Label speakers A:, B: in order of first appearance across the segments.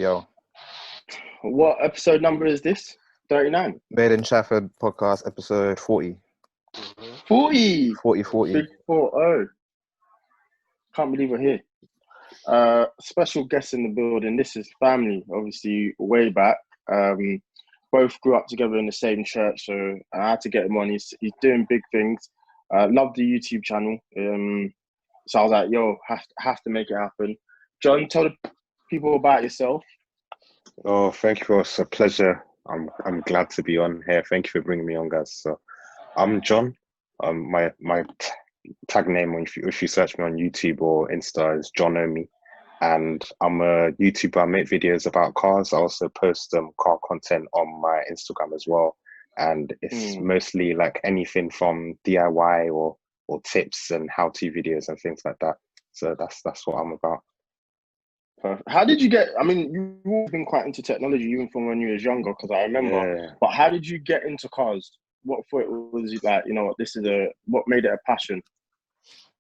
A: yo.
B: What episode number is this? 39?
A: Made In Chafford Podcast, episode 40.
B: 40!
A: 40.
B: Big 40. Can't believe we're here. Special guest in the building. This is family, obviously, way back. Both grew up together in the same church, so I had to get him on. He's doing big things. Love the YouTube channel. So I was like, yo, have to make it happen. John, tell the people about yourself.
C: Oh, thank you. It's a pleasure. I'm glad to be on here. Thank you for bringing me on, guys. So, I'm John. My tag name, if you search me on YouTube or Insta, is Noname, and I'm a YouTuber. I make videos about cars. I also post car content on my Instagram as well, and it's mostly like anything from DIY or tips and how-to videos and things like that. So that's what I'm about.
B: Perfect. How did you get? I mean, you've always been quite into technology, even from when you was younger, because I remember.
C: Yeah.
B: But how did you get into cars? What for it was like? You know what? What made it a passion?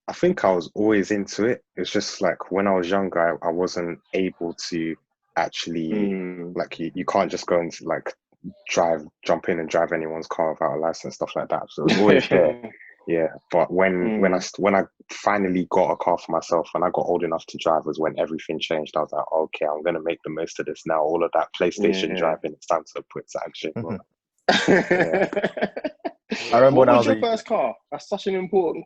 C: I think I was always into it. It's just like when I was younger, I wasn't able to actually like you can't just go and like jump in and drive anyone's car without a license, stuff like that. So it was always there. Yeah, but when I finally got a car for myself, when I got old enough to drive, was when everything changed. I was like, okay, I'm gonna make the most of this now. All of that PlayStation driving, it's time to put to action.
A: I remember
B: what was your first car? That's such an important.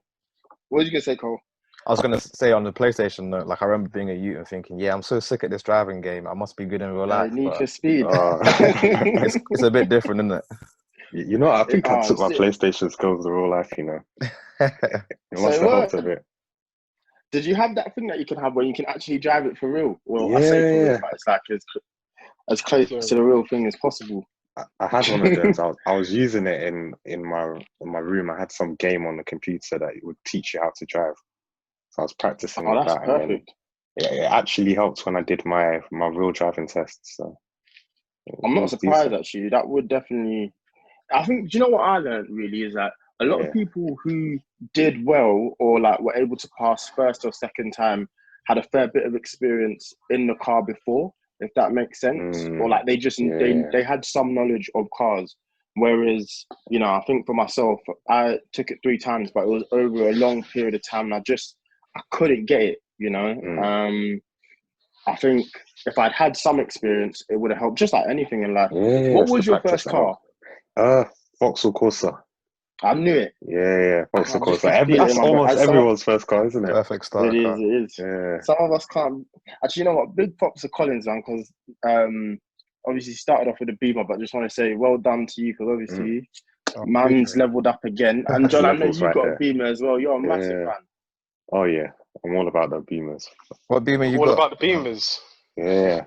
B: What was you gonna say, Cole?
A: I was gonna say on the PlayStation note, like I remember being a youth and thinking, yeah, I'm so sick at this driving game. I must be good in real life.
B: Need for speed.
A: It's a bit different, isn't it?
C: You know, I think I took my PlayStation skills to real life, you know. It must have helped a bit.
B: Did you have that thing that you can have where you can actually drive it for real? Well,
C: yeah.
B: I say for real, but it's like as close to the real thing as possible.
C: I had one of those. I was using it in my room. I had some game on the computer that would teach you how to drive. So I was practicing with
B: that's
C: that.
B: Perfect.
C: And it actually helped when I did my real driving tests. So
B: I'm not surprised actually. That would definitely. I think, do you know what I learned really is that a lot of people who did well or like were able to pass first or second time had a fair bit of experience in the car before, if that makes sense. Or like they just they had some knowledge of cars. Whereas, you know, I think for myself, I took it 3 times, but it was over a long period of time and I couldn't get it, you know. I think if I'd had some experience, it would have helped, just like anything in life. What was your first car?
C: Vauxhall Corsa.
B: I knew it.
C: Yeah, Vauxhall Corsa. That's almost everyone's first car, isn't it?
A: Perfect start.
B: It is.
C: Yeah.
B: Some of us can't. Actually, you know what? Big props to Collins, man, because obviously he started off with a Beamer, but just want to say well done to you, because obviously man's leveled up again. And John, I know you've got a Beamer as well. You're a massive fan.
C: Oh yeah, I'm all about the Beamers.
A: What Beamer you
D: all
A: got?
D: All about the Beamers.
C: Yeah,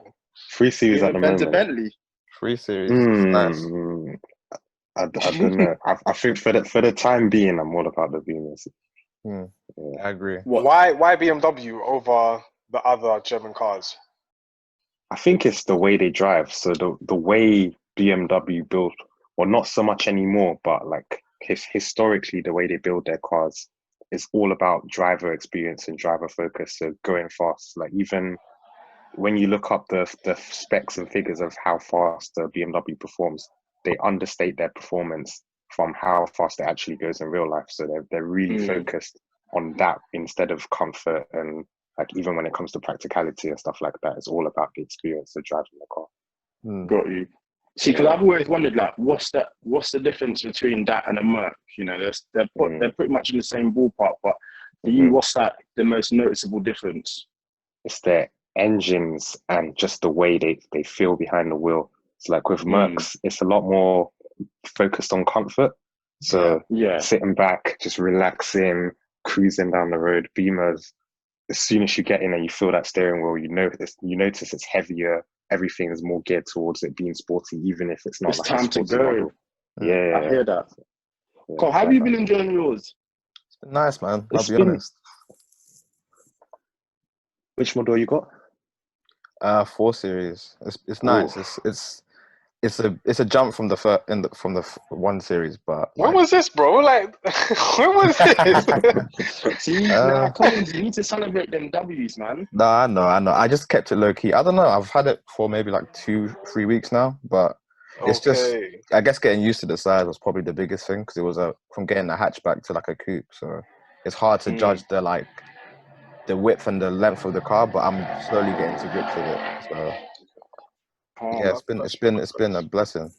C: 3 Series at the moment.
B: A Bentley.
A: 3 Series. Nice.
C: I don't know. I think for the time being, I'm all about the Beamers.
A: Yeah, I agree.
D: Why BMW over the other German cars?
C: I think it's the way they drive. So the way BMW built, well, not so much anymore, but like historically, the way they build their cars is all about driver experience and driver focus. So going fast, like even when you look up the specs and figures of how fast the BMW performs, they understate their performance from how fast it actually goes in real life. So they're really focused on that instead of comfort, and like even when it comes to practicality and stuff like that, it's all about the experience of driving the car.
B: Got you. See, because I've always wondered, like, what's the difference between that and a Merc? You know, they're pretty much in the same ballpark, but for you, what's the most noticeable difference?
C: It's their engines and just the way they feel behind the wheel. So like with Mercs, it's a lot more focused on comfort. So sitting back, just relaxing, cruising down the road. Beamers, as soon as you get in and you feel that steering wheel, you notice it's heavier. Everything is more geared towards it being sporty, even if it's not.
B: It's like time to go.
C: Model. Yeah,
B: I hear that. Cole, how have you been enjoying yours?
A: It's been nice, man. I'll be honest.
C: Which model you got?
A: 4 Series. It's nice. It's it's a jump from the one series, but
D: When
A: like
D: was this, bro? Like, when was this?
B: See, nah, Collins, you need to celebrate them W's, man.
A: no, I know. I just kept it low key. I don't know. I've had it for maybe like 2-3 weeks now, but it's just,
D: Okay.
A: I guess getting used to the size was probably the biggest thing because it was from getting a hatchback to like a coupe, so it's hard to judge the width and the length of the car, but I'm slowly getting to grips with it. So yeah, it's been a blessing.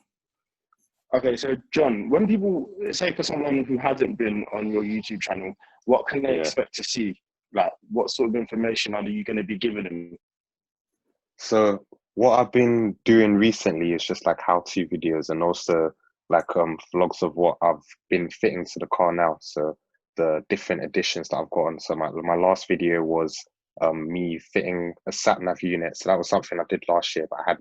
B: Okay, so John, when people say for someone who hasn't been on your YouTube channel, what can they expect to see? Like, what sort of information are you going to be giving them?
C: So what I've been doing recently is just like how-to videos and also like vlogs of what I've been fitting to the car now. So the different additions that I've gotten. So my last video was me fitting a sat nav unit. So that was something I did last year, but I've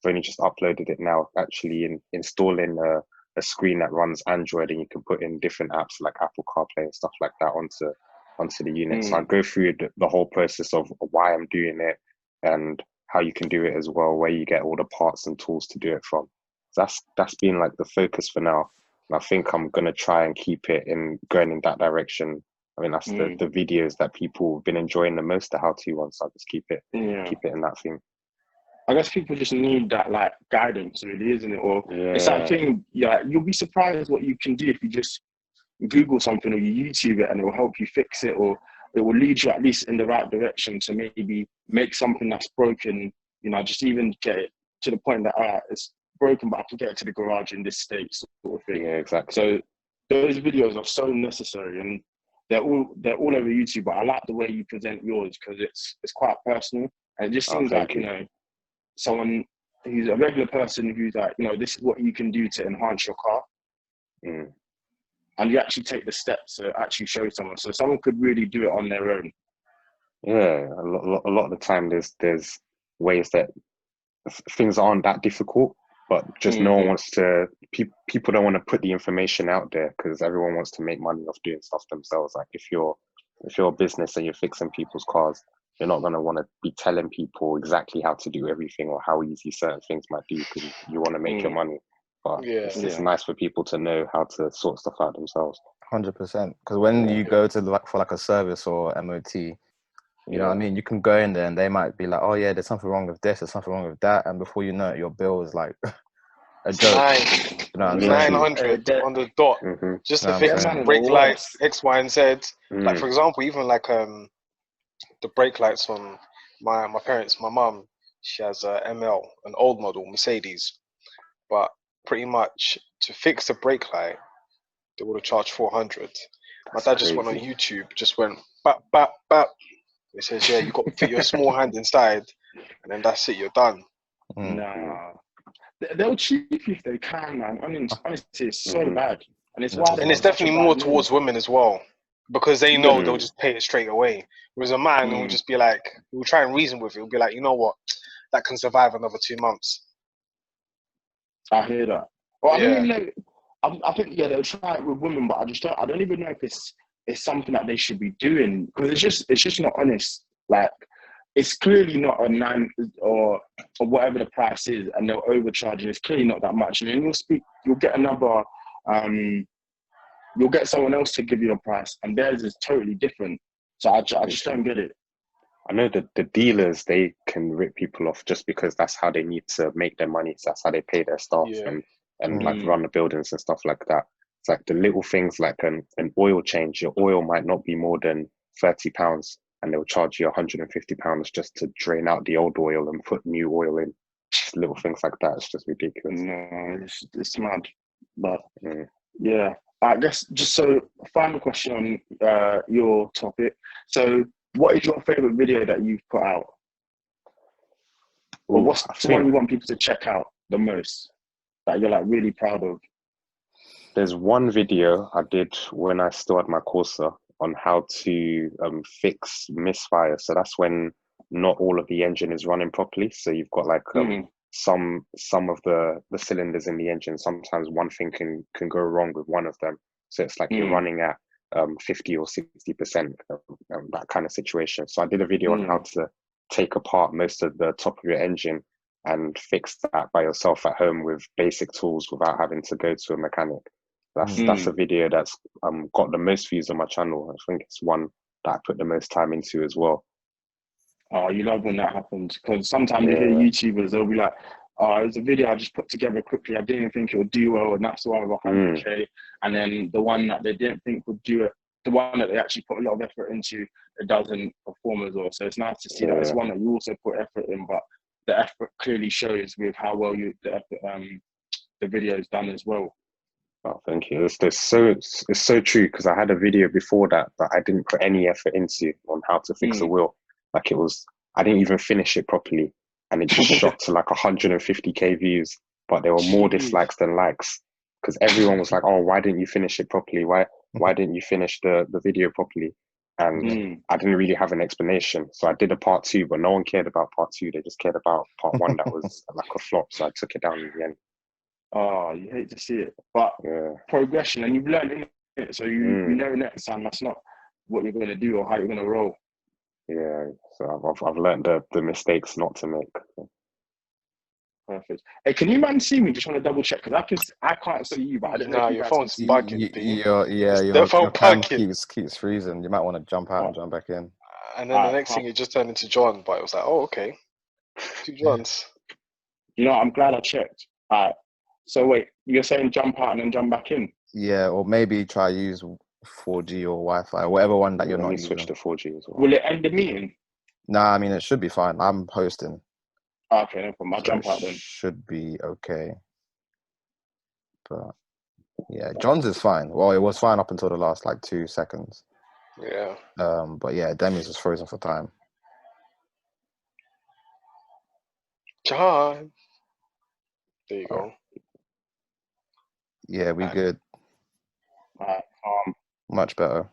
C: only just uploaded it now. Actually, installing a screen that runs Android, and you can put in different apps like Apple CarPlay and stuff like that onto the unit. So I go through the whole process of why I'm doing it and how you can do it as well, where you get all the parts and tools to do it from. So that's been like the focus for now. And I think I'm gonna try and keep it going in that direction. I mean, that's the videos that people have been enjoying the most, the how-to ones. So I'll just keep it in that theme.
B: I guess people just need that like guidance, really, isn't it? Or it's that thing. Yeah, you'll be surprised what you can do if you just Google something or you YouTube it, and it will help you fix it, or it will lead you at least in the right direction to maybe make something that's broken. You know, just even get it to the point that it's broken, but I can get it to the garage in this state, sort of thing.
C: Yeah, exactly.
B: So those videos are so necessary, and they're all over YouTube. But I like the way you present yours because it's quite personal, and it just seems like someone who's a regular person who's like, this is what you can do to enhance your car. And you actually take the steps to actually show someone. So someone could really do it on their own.
C: Yeah, a lot of the time there's ways that things aren't that difficult, but just no one wants to, people don't want to put the information out there because everyone wants to make money off doing stuff themselves. Like if you're a business and you're fixing people's cars, you're not going to want to be telling people exactly how to do everything or how easy certain things might be because you want to make your money. But it's nice for people to know how to sort stuff out themselves.
A: 100%. Because when you go to for a service or MOT, you know what I mean? You can go in there and they might be like, oh yeah, there's something wrong with this, there's something wrong with that. And before you know it, your bill is like a joke. You know what I'm saying?
D: 900 on the dot. Just to fix brake lights, X, Y, and Z. Like for example, even like the brake lights on my parents, my mum, she has a ML, an old model Mercedes. But pretty much to fix the brake light, they would have charged 400. My dad just went on YouTube, just went bap bap bap. He says, "Yeah, you got to fit your small hand inside, and then that's it. You're done."
B: Nah, they'll cheat if they can, man. I mean, honestly, it's so bad, and it's
D: definitely more towards women as well, because they know they'll just pay it straight away. Whereas a man will just be like, he'll try and reason with it. He'll be like, you know what, that can survive another 2 months.
B: I hear that. Well, I mean, I think they'll try it with women, but I don't even know if it's something that they should be doing because it's just not honest. Like, it's clearly not a 9 or whatever the price is, and they'll overcharge, and it's clearly not that much. And then you'll get another, you'll get someone else to give you a price, and theirs is totally different. So I just don't get it.
C: I know that the dealers, they can rip people off just because that's how they need to make their money. So that's how they pay their staff and like run the buildings and stuff like that. It's like the little things like an oil change. Your oil might not be more than £30 and they'll charge you £150 just to drain out the old oil and put new oil in. Just little things like that. It's just ridiculous.
B: No, it's mad. But yeah, I guess just so final question on your topic. So what is your favorite video that you've put out? Or what's the one you want people to check out the most that you're like really proud of?
C: There's one video I did when I still had my Corsa on how to fix misfire. So that's when not all of the engine is running properly. So you've got like some of the cylinders in the engine. Sometimes one thing can go wrong with one of them. So it's like you're running at 50 or 60%, that kind of situation. So I did a video on how to take apart most of the top of your engine and fix that by yourself at home with basic tools without having to go to a mechanic. That's a video that's got the most views on my channel. I think it's one that I put the most time into as well.
B: Oh, you love when that happens, because sometimes you hear YouTubers, they'll be like, oh, it was a video I just put together quickly. I didn't think it would do well, and that's why I'm 100K. And then the one that they didn't think would do it, the one that they actually put a lot of effort into, it doesn't perform as well. So it's nice to see that it's one that you also put effort in, but the effort clearly shows with how well the video is done as well.
C: Oh, thank you. It's so true, because I had a video before that I didn't put any effort into on how to fix a wheel. Like I didn't even finish it properly, and it just shot to like 150K views, but there were more dislikes than likes, because everyone was like, oh, why didn't you finish it properly? Why didn't you finish the video properly? And I didn't really have an explanation. So I did a part 2, but no one cared about part 2. They just cared about part 1 that was like a flop. So I took it down in the end.
B: Oh, you hate to see it, but progression, and you've learned it, so you know next time that's not what you're going to do or how you're going to roll.
C: Yeah, so I've learned the mistakes not to make.
B: Perfect. Hey, can you man see me? Just want to double check, because I can't see you, but I don't know.
D: Your phone's bugging.
A: Your cam keeps freezing. You might want to jump out and jump back in.
D: And then the next thing, it just turned into John, but it was like, oh, okay, 2 Johns.
B: You know, I'm glad I checked. All right. So wait, you're saying jump out and then jump back in?
A: Yeah, or maybe try use 4G or Wi-Fi, whatever one that you're not using.
C: Switch to 4G as well.
B: Will it end the meeting?
A: Nah, I mean, it should be fine. I'm hosting.
B: Okay, no problem. I'll jump out then.
A: Should be okay. But yeah, John's is fine. Well, it was fine up until the last like 2 seconds.
D: Yeah.
A: But yeah, Demi's is frozen for time.
D: John. There you go.
A: Yeah, we good.
B: Much
A: better.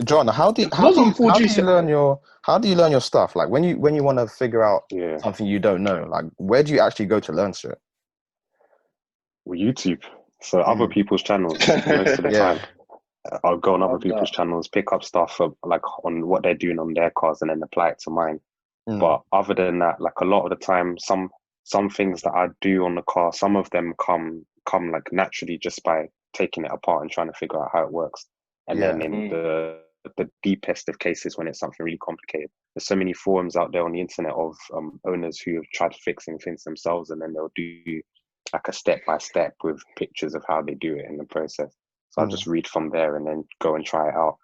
A: John, how do you learn your stuff? Like when you want to figure out something you don't know, like where do you actually go to learn shit?
C: Well, YouTube. So other people's channels most of the time. I'll go on other people's channels, pick up stuff like on what they're doing on their cars, and then apply it to mine. But other than that, like a lot of the time, some things that I do on the car, some of them come like naturally just by taking it apart and trying to figure out how it works. And then in the deepest of cases, when it's something really complicated, there's so many forums out there on the internet of owners who have tried fixing things themselves, and then they'll do like a step-by-step with pictures of how they do it in the process. So I'll just read from there and then go and try it out.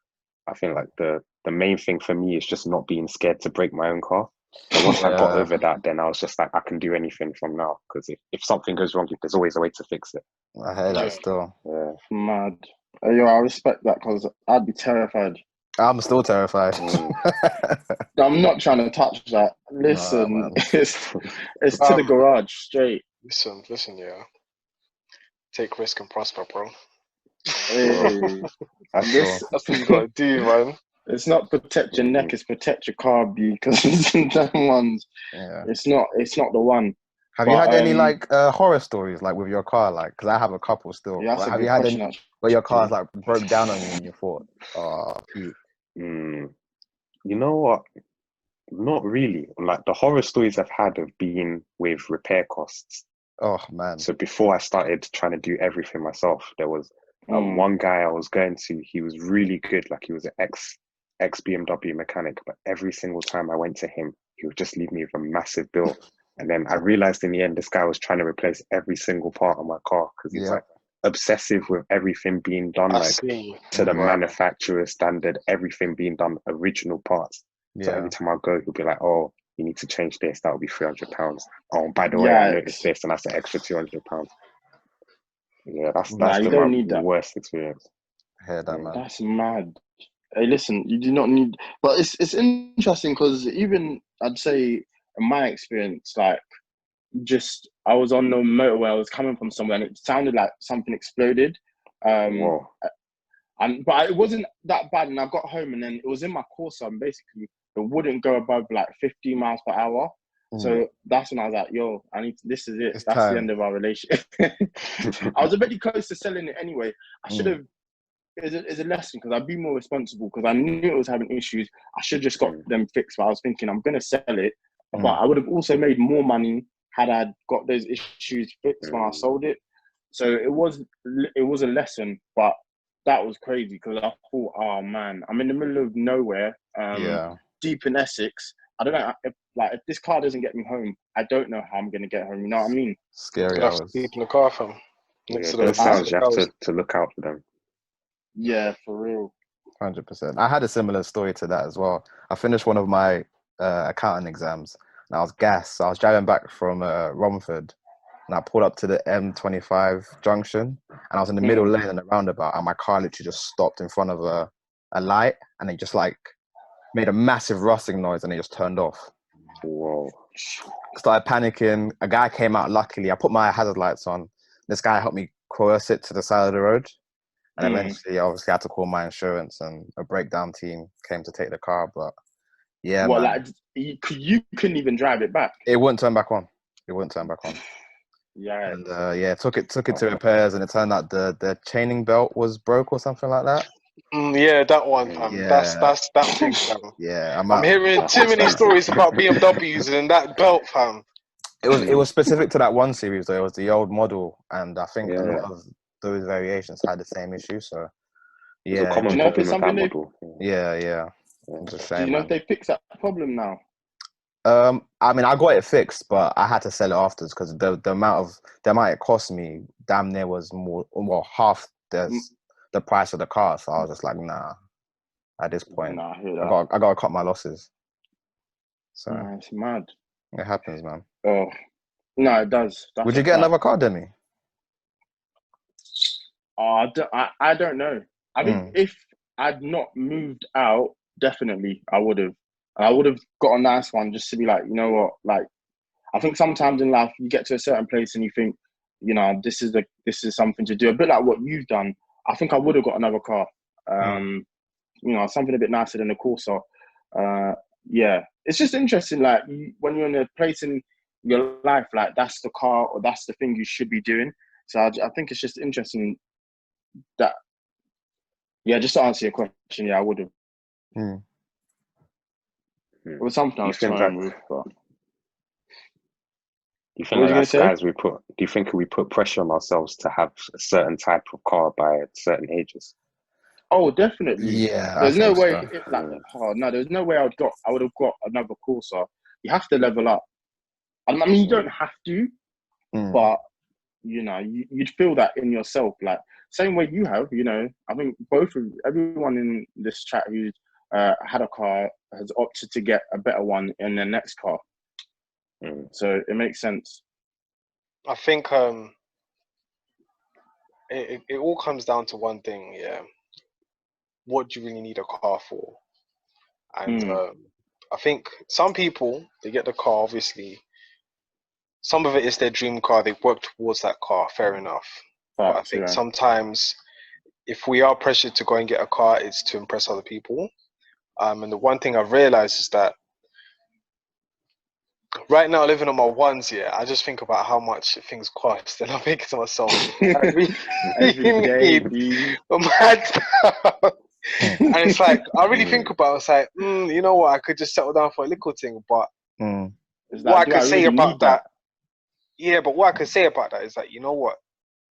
C: I think like the main thing for me is just not being scared to break my own car. So once I got over that, then I was just like, I can do anything from now, because if something goes wrong, there's always a way to fix it.
A: I hear that still.
C: Yeah.
B: Mad. Yo, I respect that, because I'd be terrified.
A: I'm still terrified.
B: I'm not trying to touch that. Listen, it's to the garage straight.
D: Listen, yeah. Take risk and prosper, bro.
B: Hey,
D: that's what you gotta do, man.
B: It's not protect your neck, it's protect your car, because them ones. Yeah. It's not the one.
A: Have you had any like horror stories like with your car? Like, because I have a couple still.
B: Yeah,
A: like, have you had any where your car's like broke down on you and you thought, oh, Pete?
C: You know what? Not really. Like the horror stories I've had have been with repair costs.
A: Oh man!
C: So before I started trying to do everything myself, there was one guy I was going to. He was really good. Like he was an ex BMW mechanic, but every single time I went to him, he would just leave me with a massive bill. And then I realized in the end, this guy was trying to replace every single part of my car, because he's like obsessive with everything being done to the manufacturer standard, everything being done original parts. So every time I go, he'll be like, "Oh, you need to change this. That will be £300. Oh, by the way, I noticed this, and that's an extra £200." Yeah, that's the worst experience.
A: I hear that, man.
B: That's mad. Hey, listen, you do not need, but it's interesting, because even I'd say in my experience, like I was on the motorway, I was coming from somewhere, and it sounded like something exploded. But it wasn't that bad, and I got home, and then it was in my Corsa, and basically it wouldn't go above like 50 miles per hour. So that's when I was like, yo, this is it. That's the end of our relationship. I was already close to selling it anyway. I should have, it's a lesson, because I'd be more responsible, because I knew it was having issues. I should have just got them fixed, but I was thinking I'm going to sell it, but I would have also made more money had I got those issues fixed when I sold it. So it was a lesson, but that was crazy because I thought, oh man, I'm in the middle of nowhere, deep in Essex. I don't know if this car doesn't get me home, I don't know how I'm gonna get home. You know what I mean?
A: Scary
D: hours. Sleep in the car, fam.
C: Next to those sounds, you have to look out for them.
B: Yeah, for real.
A: 100%. I had a similar story to that as well. I finished one of my accounting exams, and I was gassed. So I was driving back from Romford, and I pulled up to the M25 junction, and I was in the middle lane in the roundabout, and my car literally just stopped in front of a light, and it just like made a massive rustling noise, and it just turned off.
C: Whoa.
A: Started panicking. A guy came out, luckily. I put my hazard lights on. This guy helped me coerce it to the side of the road. And eventually, obviously, I had to call my insurance, and a breakdown team came to take the car. But yeah,
B: well,
A: man.
B: Like you couldn't even drive it back.
A: It wouldn't turn back on.
B: Yeah.
A: And took it to repairs, and it turned out the chaining belt was broke or something like that.
D: Yeah, that one, fam.
A: Yeah.
D: That's that thing, fam.
A: Yeah,
D: I'm hearing too many stories about BMWs and that belt, fam.
A: It was specific to that one series though. It was the old model, and I think a lot of those variations had the same issue. So
C: it's a common problem with that model.
A: Yeah. It's a shame.
B: Do you know if they fixed that problem now?
A: I mean, I got it fixed, but I had to sell it afterwards because the amount it cost me damn near was half the price of the car. So I was just like, nah. At this point,
B: nah, I hear that.
A: I got to cut my losses. So
B: it's mad.
A: It happens, man.
B: Oh no, it does.
A: Would you get another car, Demi?
B: I don't know. I mean, if I'd not moved out, definitely I would have. I would have got a nice one just to be like, you know what? Like, I think sometimes in life you get to a certain place and you think, you know, this is something to do. A bit like what you've done. I think I would have got another car. You know, something a bit nicer than a Corsa. Yeah, it's just interesting. Like when you're in a place in your life, like that's the car or that's the thing you should be doing. So I think it's just interesting that. Yeah, just to answer your question, yeah, I would have. It was something I was trying with. But...
C: Do you think as guys do you think we put pressure on ourselves to have a certain type of car by certain ages?
B: Oh, definitely.
A: Yeah.
B: There's no way. There's no way I would have got another Corsa. You have to level up. I mean, you don't have to, but you know, you'd feel that in yourself. Like same way you have. You know, I think everyone in this chat who's had a car has opted to get a better one in their next car. So it makes sense.
D: I think it all comes down to one thing, yeah. What do you really need a car for? And I think some people, they get the car, obviously. Some of it is their dream car. They work towards that car, fair enough. But I think sometimes if we are pressured to go and get a car, it's to impress other people. And the one thing I've realized is that right now, living on my ones, I just think about how much things cost, and I'm thinking to myself, I really need a mad stuff. And it's like, I really think about it, it's like, you know what, I could just settle down for a little thing, but what I could say about that, but what I could say about that is that, you know what,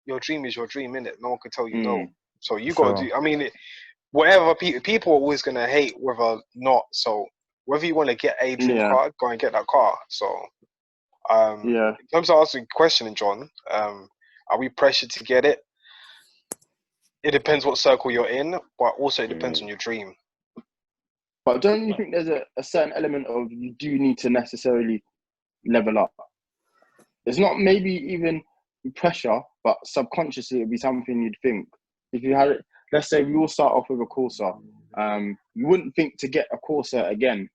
D: your dream is your dream, innit? No one can tell you no. So you got to do, I mean, whatever people are always going to hate whether or not, so whether you want to get a dream car, go and get that car. So, in terms of asking the question, John, are we pressured to get it? It depends what circle you're in, but also it depends on your dream.
B: But don't you think there's a certain element of you do need to necessarily level up? It's not maybe even pressure, but subconsciously it'd be something you'd think. If you had it, let's say we all start off with a Corsa, you wouldn't think to get a Corsa again.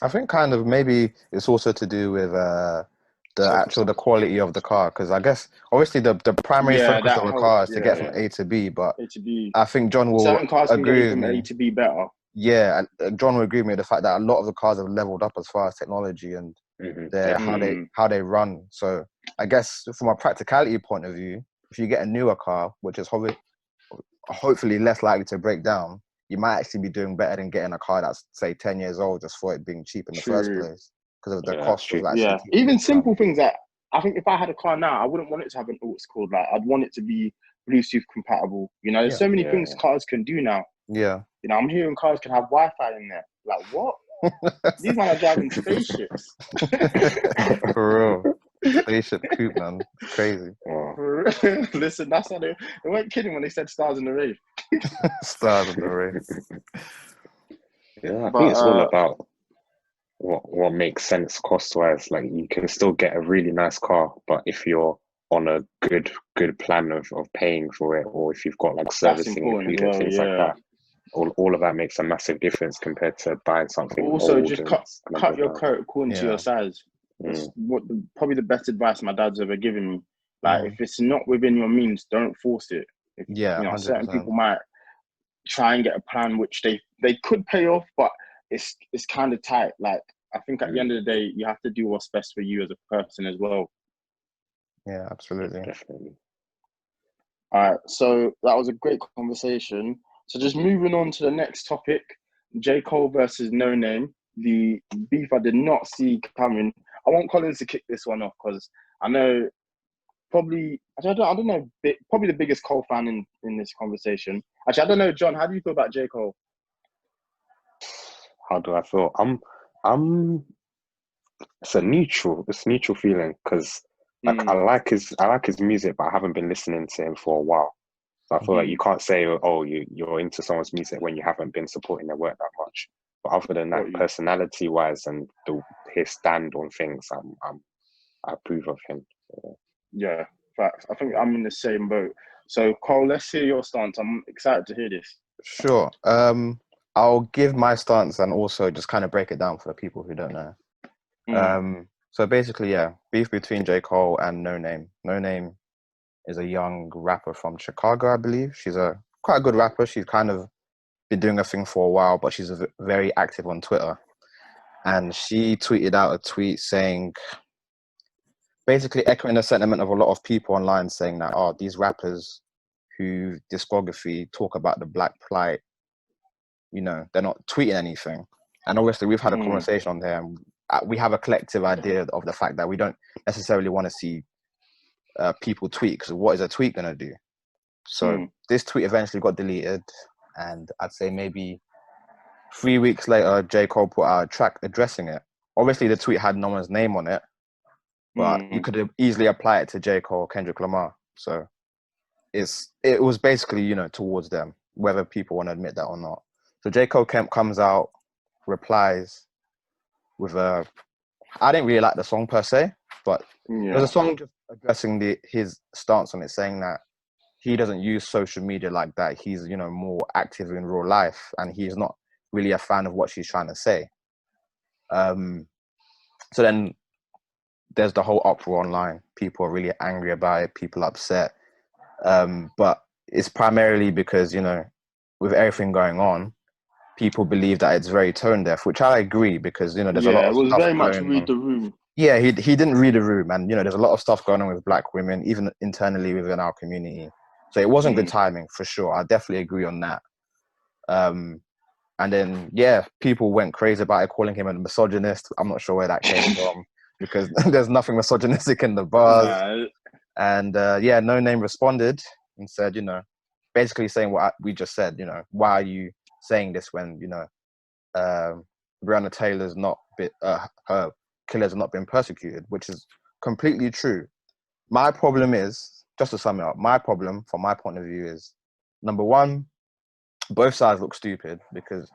A: I think kind of maybe it's also to do with the quality of the car, because I guess obviously the primary focus of a car is to get from A to B, but I think John will
B: certain cars
A: agree with
B: from
A: me.
B: A to B better.
A: Yeah, and John will agree with me with the fact that a lot of the cars have leveled up as far as technology and how they run. So I guess from a practicality point of view, if you get a newer car, which is hopefully less likely to break down, you might actually be doing better than getting a car that's say 10 years old just for it being cheap in the first place. because of the cost of actually
B: yeah.
A: keeping
B: Even
A: it
B: simple things that I think if I had a car now, I wouldn't want it to have an aux cord. Like I'd want it to be Bluetooth compatible. You know, there's so many things cars can do now.
A: Yeah.
B: You know, I'm hearing cars can have Wi-Fi in there. Like what? These men are driving spaceships.
A: For real. Spaceship coupe, man. It's crazy.
B: Listen, that's how they weren't kidding when they said stars in the rave.
A: Stars in the rave.
C: Yeah, I think it's all about what makes sense cost-wise. Like you can still get a really nice car, but if you're on a good plan of paying for it, or if you've got like servicing included, things like that, all of that makes a massive difference compared to buying something.
B: Also,
C: old
B: just
C: and
B: cut your coat according to your size. That's probably the best advice my dad's ever given me. Like, if it's not within your means, don't force it. If, you know,
A: 100%.
B: certain people might try and get a plan which they could pay off, but it's kind of tight. Like, I think at the end of the day, you have to do what's best for you as a person as well.
A: Yeah, absolutely.
C: Definitely.
B: All right, so that was a great conversation. So just moving on to the next topic, J. Cole versus Noname, the beef I did not see coming. I want Collins to kick this one off because I know probably, I don't know, probably the biggest Cole fan in this conversation. Actually, I don't know, John, how do you feel about J. Cole?
C: How do I feel? It's a neutral feeling because like I like his music, but I haven't been listening to him for a while. So I feel like you can't say, oh, you're into someone's music when you haven't been supporting their work that much. But other than that, personality-wise and his stand on things, I approve of him.
B: Yeah, facts. I think I'm in the same boat. So, Cole, let's hear your stance. I'm excited to hear this.
A: Sure. I'll give my stance and also just kind of break it down for the people who don't know. So basically, beef between J. Cole and Noname. Noname is a young rapper from Chicago, I believe. She's quite a good rapper. She's kind of been doing a thing for a while, but she's very active on Twitter. And she tweeted out a tweet saying, basically echoing the sentiment of a lot of people online, saying that, these rappers whose discography talk about the black plight, you know, they're not tweeting anything. And obviously we've had a conversation on there, and we have a collective idea of the fact that we don't necessarily want to see people tweet, because what is a tweet going to do? So this tweet eventually got deleted, and I'd say maybe 3 weeks later, J. Cole put out a track addressing it. Obviously the tweet had no one's name on it, but you could easily apply it to J. Cole, Kendrick Lamar. So it was basically, you know, towards them, whether people want to admit that or not. So J. Cole comes out, replies with I didn't really like the song per se, but it was a song just addressing his stance on it, saying that he doesn't use social media like that. He's, you know, more active in real life, and he's not really a fan of what she's trying to say. So then there's the whole uproar online. People are really angry about it. People are upset. But it's primarily because, you know, with everything going on, people believe that it's very tone deaf, which I agree, because, you know, there's a lot of stuff going on.
B: Yeah, it was very much read the room.
A: Yeah, he didn't read the room, and, you know, there's a lot of stuff going on with black women, even internally within our community. So it wasn't good timing, for sure. I definitely agree on that. And then, people went crazy about it, calling him a misogynist. I'm not sure where that came from, because there's nothing misogynistic in the bars.
B: Nah.
A: And Noname responded and said, you know, basically saying what we just said, you know, why are you saying this when, you know, Breonna Taylor's not her killers have not been persecuted, which is completely true. My problem is, just to sum it up, my problem from my point of view is, number one, both sides look stupid, because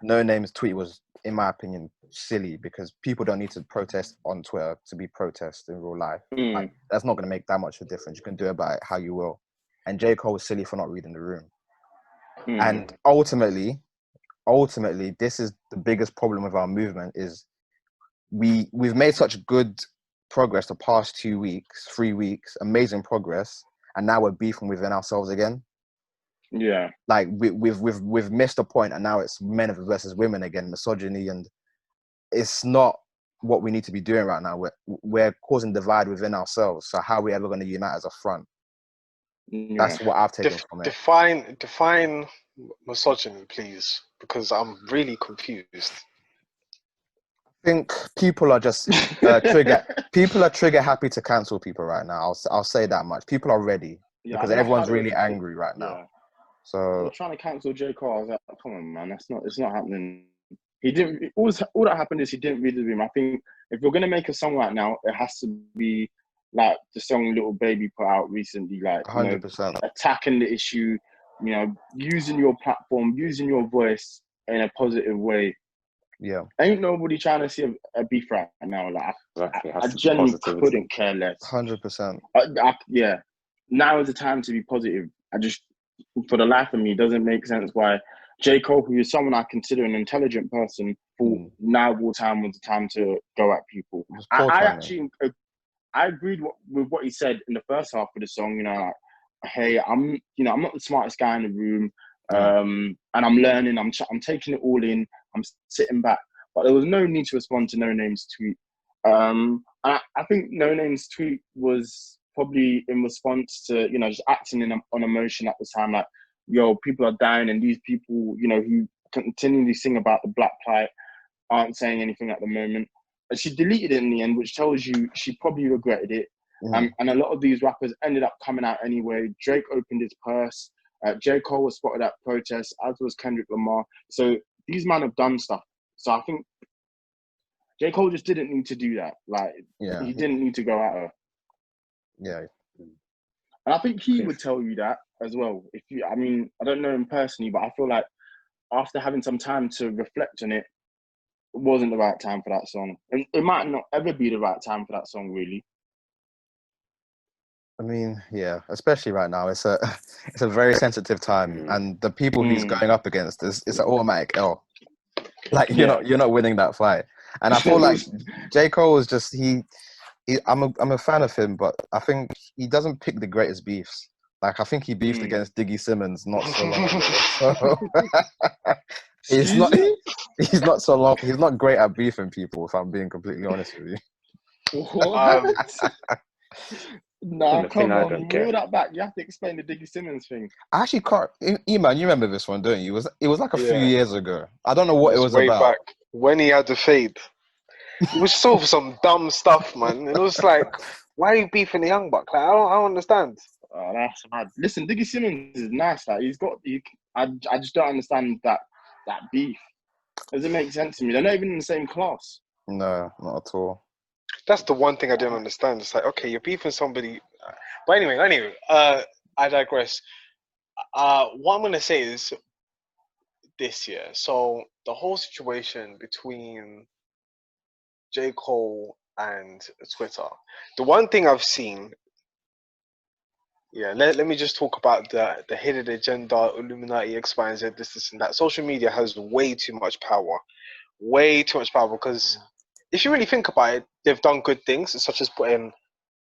A: Noname's tweet was, in my opinion, silly, because people don't need to protest on Twitter to be protest in real life. Like, that's not going to make that much of a difference. You can do about it how you will. And J. Cole was silly for not reading the room. And ultimately, this is the biggest problem with our movement, is we've made such good progress the past 2 weeks, 3 weeks, amazing progress, and now we're beefing within ourselves again.
B: Yeah,
A: like we've missed a point, and now it's men versus women again, misogyny, and it's not what we need to be doing right now. We're causing divide within ourselves. So how are we ever going to unite as a front? That's what I've taken from it.
D: Define misogyny, please, because I'm really confused.
A: think people are just trigger. People are trigger happy to cancel people right now. I'll say that much. People are ready because everyone's really angry right now. So
B: they're trying to cancel J. Cole. I was like, come on, man, it's not happening. He didn't. All that happened is he didn't read the room. I think if you're gonna make a song right now, it has to be like the song Little Baby put out recently, like
A: 100%,
B: attacking the issue, using your platform, using your voice in a positive way.
A: Yeah,
B: ain't nobody trying to see a beef right now. Like I genuinely couldn't care less.
A: 100%.
B: Yeah, now is the time to be positive. For the life of me, it doesn't make sense why J. Cole, who is someone I consider an intelligent person, thought now all time was the time to go at people. I agreed with what he said in the first half of the song. Like, hey, I'm not the smartest guy in the room, and I'm learning. I'm taking it all in. I'm sitting back, but there was no need to respond to Noname's tweet. I think Noname's tweet was probably in response to just acting on emotion at the time. Like, people are dying, and these people, who continually sing about the black plight, aren't saying anything at the moment. And she deleted it in the end, which tells you she probably regretted it. And a lot of these rappers ended up coming out anyway. Drake opened his purse. J. Cole was spotted at protests, as was Kendrick Lamar. So these men have done stuff. So I think J. Cole just didn't need to do that. Like, he didn't need to go at her.
A: Yeah.
B: And I think he would tell you that as well. I don't know him personally, but I feel like after having some time to reflect on it, it wasn't the right time for that song. And it might not ever be the right time for that song, really.
A: I mean, yeah, especially right now. It's a very sensitive time, and the people he's going up against it's an automatic L. Like you're not winning that fight. And I feel like J. Cole is just I'm a fan of him, but I think he doesn't pick the greatest beefs. Like, I think he beefed against Diggy Simmons not so long ago. So he's not great at beefing people, if I'm being completely honest with you.
B: No, come on, reel that back. You have to explain the Diggy Simmons thing.
A: I actually can't. Eman, you remember this one, don't you? It was like a few years ago. I don't know what it was
D: way
A: about.
D: Back when he had the fade. It was so some dumb stuff, man. It was like, why are you beefing the young buck? Like, I don't understand.
B: Oh, that's mad. Listen, Diggy Simmons is nice. Like, I just don't understand that beef. Doesn't make sense to me. They're not even in the same class.
A: No, not at all.
D: That's the one thing I didn't understand. It's like, okay, you're beefing somebody. But anyway, I digress. What I'm going to say is this year. So the whole situation between J. Cole and Twitter. The one thing I've seen, let me just talk about the hidden agenda, Illuminati, X, Y, and Z, this, and that. Social media has way too much power. Way too much power, because if you really think about it, they've done good things, such as putting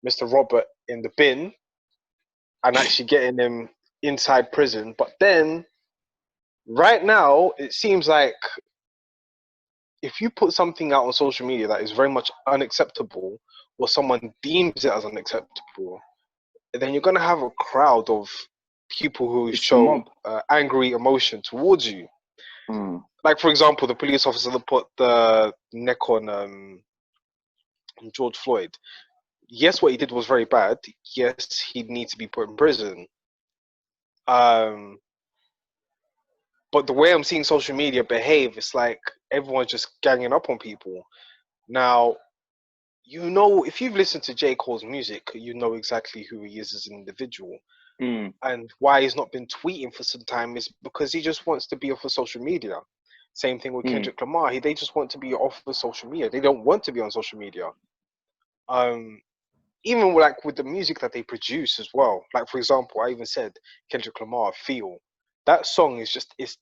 D: Mr. Robert in the bin and actually getting him inside prison. But then, right now, it seems like if you put something out on social media that is very much unacceptable, or someone deems it as unacceptable, then you're going to have a crowd of people who show angry emotion towards you. Like, for example, the police officer that put the neck on George Floyd. Yes, what he did was very bad. Yes, he'd need to be put in prison. But the way I'm seeing social media behave, it's like everyone's just ganging up on people. Now, if you've listened to J. Cole's music, you know exactly who he is as an individual. And why he's not been tweeting for some time is because he just wants to be off of social media. Same thing with Kendrick Lamar. They just want to be off of social media. They don't want to be on social media. Even like with the music that they produce as well. Like, for example, I even said Kendrick Lamar, Feel. That song is just, it's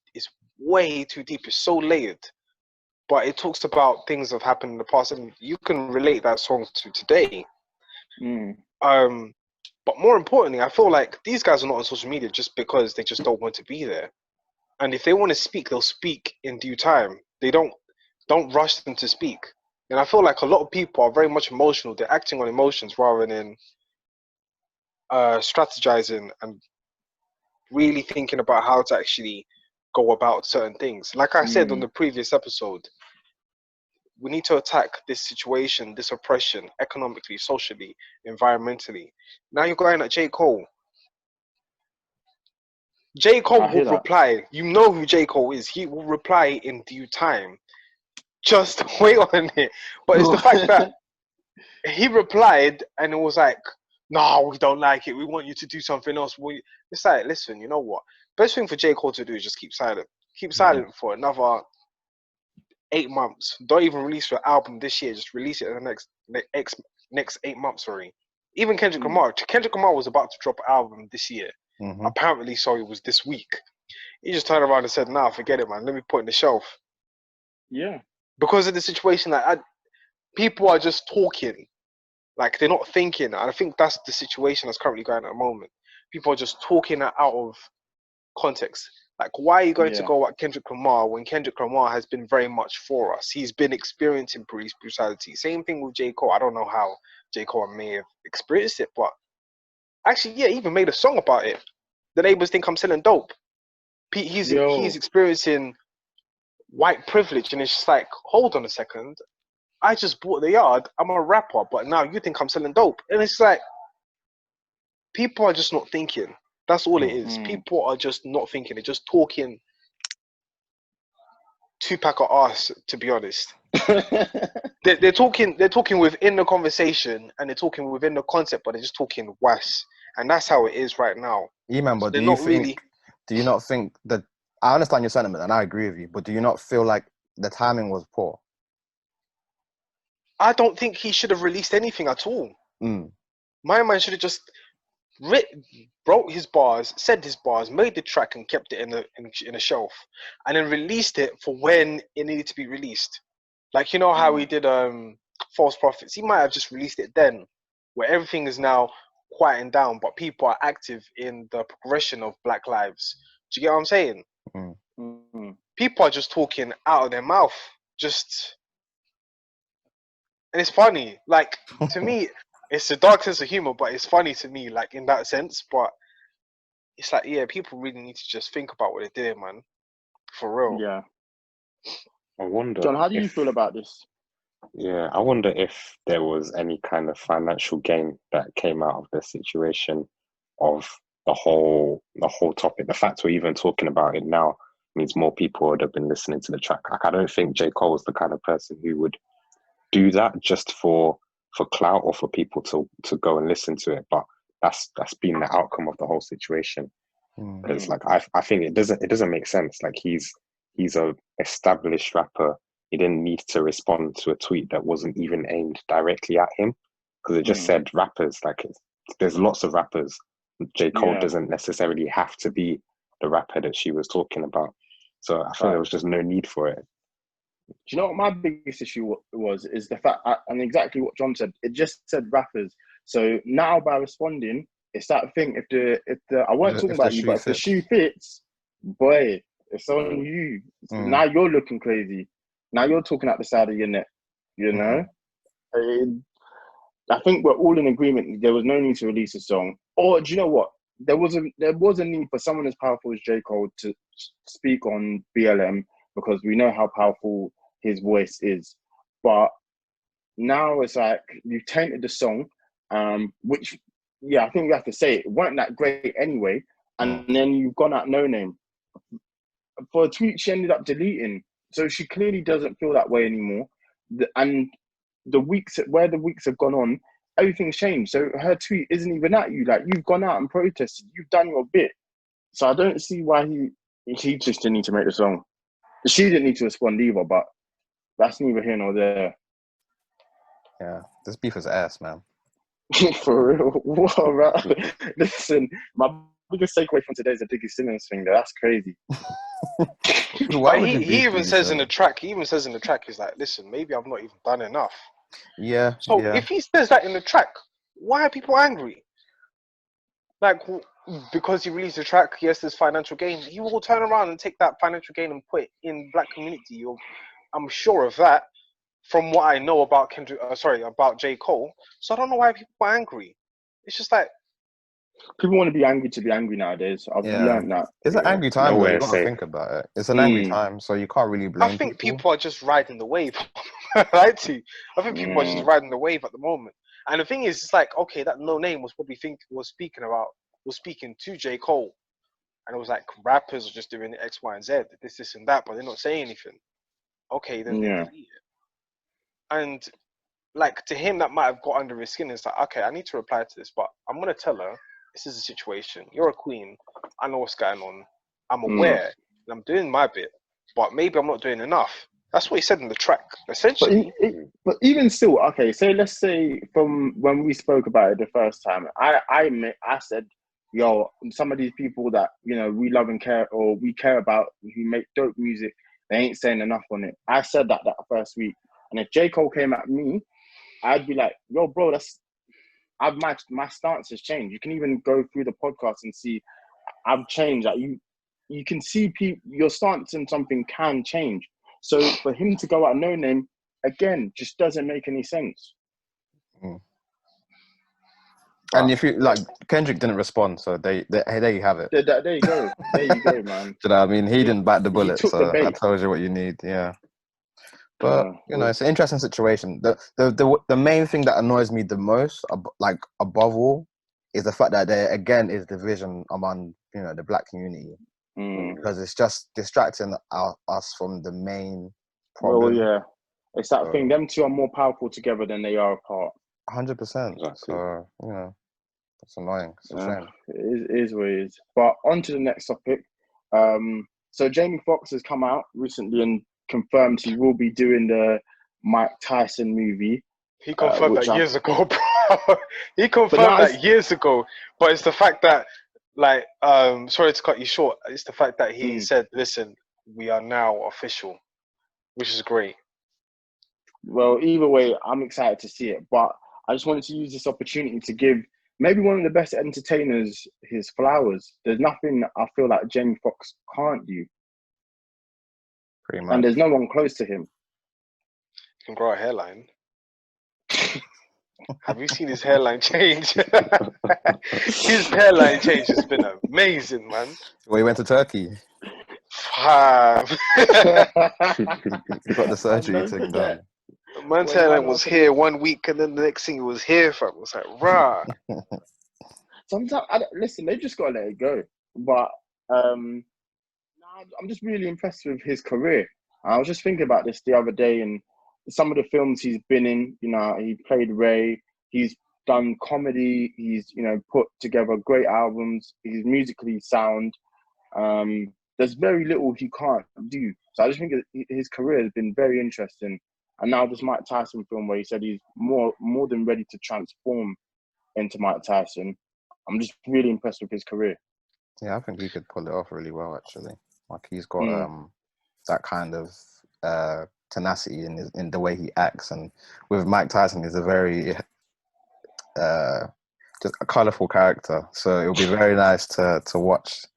D: way too deep. It's so layered. But it talks about things that have happened in the past, and you can relate that song to today. But more importantly, I feel like these guys are not on social media just because they just don't want to be there. And if they want to speak, they'll speak in due time. They don't rush them to speak. And I feel like a lot of people are very much emotional. They're acting on emotions rather than strategizing and really thinking about how to actually go about certain things. Like I said on the previous episode, we need to attack this situation, this oppression, economically, socially, environmentally. Now you're going at J. Cole. J. Cole will reply. You know who J. Cole is. He will reply in due time. Just wait on it. But it's the fact that he replied and it was like, no, we don't like it. We want you to do something else. It's like, listen, you know what? Best thing for J. Cole to do is just keep silent. Keep silent for another 8 months. Don't even release your album this year. Just release it in the next 8 months, sorry. Even Kendrick Lamar. Kendrick Lamar was about to drop an album this year. Apparently, so it was this week. He just turned around and said, nah, forget it, man. Let me put it in the shelf.
B: Yeah.
D: Because of the situation that people are just talking. Like, they're not thinking. And I think that's the situation that's currently going on at the moment. People are just talking out of context. Like, why are you going to go at Kendrick Lamar when Kendrick Lamar has been very much for us? He's been experiencing police brutality. Same thing with J. Cole. I don't know how J. Cole may have experienced it, but actually, yeah, he even made a song about it. The neighbors think I'm selling dope. He's experiencing white privilege, and it's just like, hold on a second. I just bought the yard. I'm a rapper, but now you think I'm selling dope. And it's like, people are just not thinking. That's all it is. People are just not thinking. They're just talking two-pack of arse, to be honest. they're talking within the conversation, and they're talking within the concept, but they're just talking worse. And that's how it is right now.
A: Eman, but do you not think that, I understand your sentiment and I agree with you, but do you not feel like the timing was poor?
D: I don't think he should have released anything at all. My man should have just wrote his bars, said his bars, made the track and kept it in a shelf, and then released it for when it needed to be released. Like, you know how he did False Prophets? He might have just released it then, where everything is now quieting down, but people are active in the progression of Black lives. Do you get what I'm saying? People are just talking out of their mouth. And it's funny. Like, to me, it's a dark sense of humor, but it's funny to me, like, in that sense. But it's like, yeah, people really need to just think about what they're doing, man. For real.
B: Yeah.
C: I wonder,
B: John, how do you feel about this?
C: Yeah, I wonder if there was any kind of financial gain that came out of the situation of the whole topic. The fact we're even talking about it now means more people would have been listening to the track. Like, I don't think J. Cole is the kind of person who would do that just for clout or for people to go and listen to it. But that's been the outcome of the whole situation. Because like I think it doesn't make sense. Like, he's a established rapper. He didn't need to respond to a tweet that wasn't even aimed directly at him, because it just said rappers. Like, there's lots of rappers. J. Cole doesn't necessarily have to be the rapper that she was talking about. So I think there was just no need for it.
B: Do you know what my biggest issue is the fact, and exactly what John said, it just said rappers. So now by responding, it's that thing, if the I weren't talking about you, but if the shoe fits, boy, it's on you. Now you're looking crazy. Now you're talking out the side of your neck, you know? I think we're all in agreement. There was no need to release a song. Or do you know what? There was a need for someone as powerful as J. Cole to speak on BLM, because we know how powerful his voice is. But now it's like, you've tainted the song, which, yeah, I think we have to say it weren't that great anyway. And then you've gone at Noname. For a tweet she ended up deleting. So she clearly doesn't feel that way anymore. And the weeks have gone on, everything's changed. So her tweet isn't even at you. Like, you've gone out and protested. You've done your bit. So I don't see why he just didn't need to make the song. She didn't need to respond either, but that's neither here nor there.
A: Yeah, this beef is ass, man.
B: For real. What, right? Listen, my biggest takeaway from today is the Diggy Simmons thing. That's crazy.
D: He even says in the track, he's like, listen, maybe I've not even done enough.
A: Yeah.
D: So if he says that in the track, why are people angry? Like, because he released the track, yes, there's financial gain. He will turn around and take that financial gain and put it in Black community. I'm sure of that, from what I know about about J. Cole. So I don't know why people are angry. It's just like,
B: People want to be angry nowadays. I've learned that.
A: It's an angry time,
C: No
A: though.
C: way
A: You
C: to
A: got to
C: say.
A: think about it. It's an angry time, so you can't really blame
D: I think people are just riding the wave. I think people are just riding the wave at the moment. And the thing is, it's like, okay, that Noname was probably was speaking to J. Cole. And it was like, rappers are just doing X, Y, and Z, this, and that, but they're not saying anything. Okay, then they delete it. And like, to him, that might have got under his skin. It's like, okay, I need to reply to this, but I'm going to tell her, this is a situation. You're a queen. I know what's going on. I'm aware. And I'm doing my bit. But maybe I'm not doing enough. That's what he said in the track, essentially.
B: But even still, okay, so let's say from when we spoke about it the first time, I said, yo, some of these people that, you know, we love and care, or we care about, who make dope music, they ain't saying enough on it. I said that first week. And if J. Cole came at me, I'd be like, yo, bro, my stance has changed. You can even go through the podcast and see I've changed. Like, you can see your stance in something can change. So for him to go out Noname, again, just doesn't make any sense.
A: And if you like, Kendrick didn't respond, so there you have it.
B: There you go. There you go, man.
A: Do you know what I mean? He didn't bite the bullet,
B: took
A: so
B: the bait.
A: that tells you what you need. Yeah. But you know, it's an interesting situation. The main thing that annoys me the most, like above all, is the fact that there again is division among, you know, the black community, because it's just distracting us from the main problem.
B: Well, yeah, it's that thing. Them two are more powerful together than they are apart.
A: 100%. So you know, it's annoying. It's a shame.
B: It is what it is. But on to the next topic. So Jamie Foxx has come out recently and confirmed he will be doing the Mike Tyson movie.
D: He confirmed that years ago, bro. He confirmed that years ago. But it's the fact that, like, sorry to cut you short. It's the fact that he said, listen, we are now official, which is great.
B: Well, either way, I'm excited to see it. But I just wanted to use this opportunity to give maybe one of the best entertainers his flowers. There's nothing I feel like Jamie Foxx can't do.
A: Pretty much.
B: And there's no one close to him.
D: He can grow a hairline. Have you seen his hairline change? His hairline change has been amazing, man.
A: Well, he went to Turkey. He got the surgery thing done.
D: Man's hairline was here 1 week, and then the next thing it was here. Fam, it was like, rah.
B: Sometimes, listen, they just got to let it go. But I'm just really impressed with his career. I was just thinking about this the other day, and some of the films he's been in, you know, he played Ray, he's done comedy, he's, you know, put together great albums, he's musically sound. There's very little he can't do. So I just think his career has been very interesting. And now this Mike Tyson film where he said he's more than ready to transform into Mike Tyson. I'm just really impressed with his career.
A: Yeah, I think he could pull it off really well, actually. Like, he's got that kind of tenacity in the way he acts, and with Mike Tyson, he's a very just a colourful character. So it'll be very nice to watch